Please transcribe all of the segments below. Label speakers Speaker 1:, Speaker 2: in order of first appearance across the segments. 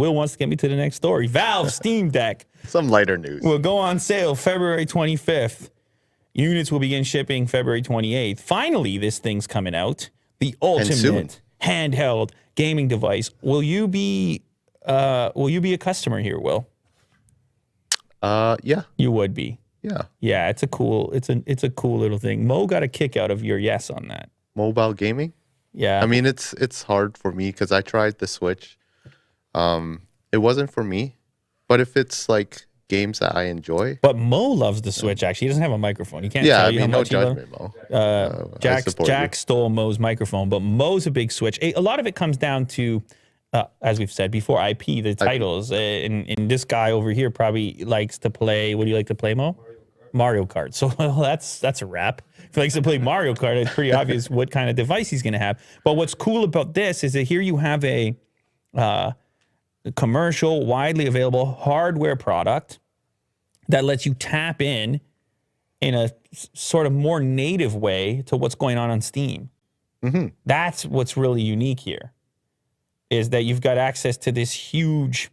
Speaker 1: Will wants to get me to the next story. Valve Steam Deck
Speaker 2: Some lighter news.
Speaker 1: will go on sale February 25th. Units will begin shipping February 28th. Finally, this thing's coming out. The ultimate handheld gaming device. Will you be a customer here, Will?
Speaker 2: Yeah.
Speaker 1: You would be.
Speaker 2: Yeah.
Speaker 1: Yeah, it's a cool little thing. Mo got a kick out of your yes on that.
Speaker 2: Mobile gaming?
Speaker 1: Yeah.
Speaker 2: I mean, it's hard for me because I tried the Switch. It wasn't for me. But if it's like games that I enjoy.
Speaker 1: But Mo loves the Switch, actually. He doesn't have a microphone. He can't
Speaker 2: Yeah,
Speaker 1: tell
Speaker 2: I
Speaker 1: you
Speaker 2: mean,
Speaker 1: how
Speaker 2: no
Speaker 1: much he loves.
Speaker 2: judgment, Mo.
Speaker 1: Jack stole Mo's microphone, but Mo's a big Switch. A lot of it comes down to, as we've said before, IP, the titles. And this guy over here probably likes to play, what do you like to play, Mo? Mario Kart. So that's a wrap. If he likes to play Mario Kart, it's pretty obvious what kind of device he's going to have. But what's cool about this is that here you have a commercial, widely available hardware product that lets you tap in a sort of more native way to what's going on Steam.
Speaker 2: Mm-hmm.
Speaker 1: That's what's really unique here, is that you've got access to this huge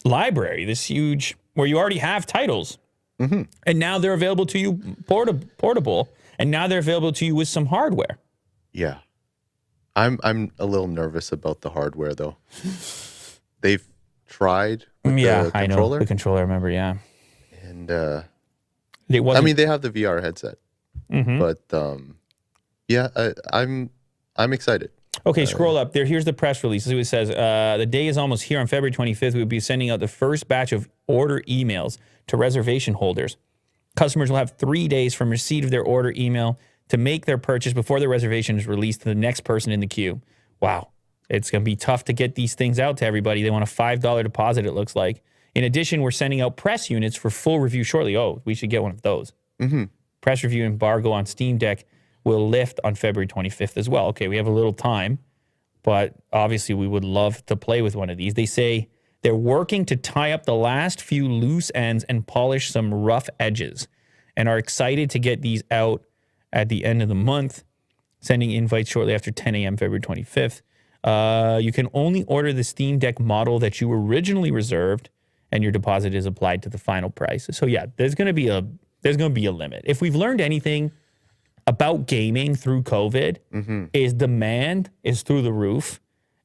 Speaker 1: library, where you already have titles.
Speaker 2: Mm-hmm.
Speaker 1: And now they're available to you portable, and now they're available to you with some hardware.
Speaker 2: Yeah. I'm a little nervous about the hardware, though. They've tried with the controller.
Speaker 1: I know. The controller, I remember, yeah.
Speaker 2: And
Speaker 1: it wasn't,
Speaker 2: I mean, they have the VR headset.
Speaker 1: Mm-hmm.
Speaker 2: But yeah, I'm excited.
Speaker 1: Okay, scroll up there. Here's the press release. This is what it says. The day is almost here. On February 25th, we'll be sending out the first batch of order emails to reservation holders. Customers will have 3 days from receipt of their order email to make their purchase before the reservation is released to the next person in the queue. Wow. It's going to be tough to get these things out to everybody. They want a $5 deposit, it looks like. In addition, we're sending out press units for full review shortly. Oh, we should get one of those.
Speaker 2: Mm-hmm.
Speaker 1: Press review embargo on Steam Deck will lift on February 25th as well. Okay, we have a little time, but obviously we would love to play with one of these. They say they're working to tie up the last few loose ends and polish some rough edges, and are excited to get these out at the end of the month, sending invites shortly after 10 a.m. February 25th. You can only order the Steam Deck model that you originally reserved, and your deposit is applied to the final price. So yeah, there's going to be a limit. If we've learned anything about gaming through COVID,
Speaker 2: Mm-hmm.
Speaker 1: is demand is through the roof,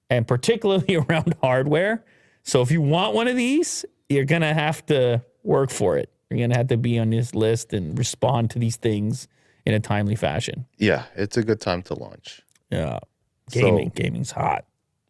Speaker 1: and particularly around hardware. So if you want one of these, you're going to have to work for it. You're going to have to be on this list and respond to these things in a timely fashion.
Speaker 2: Yeah, it's a good time to launch.
Speaker 1: Yeah. Gaming's hot.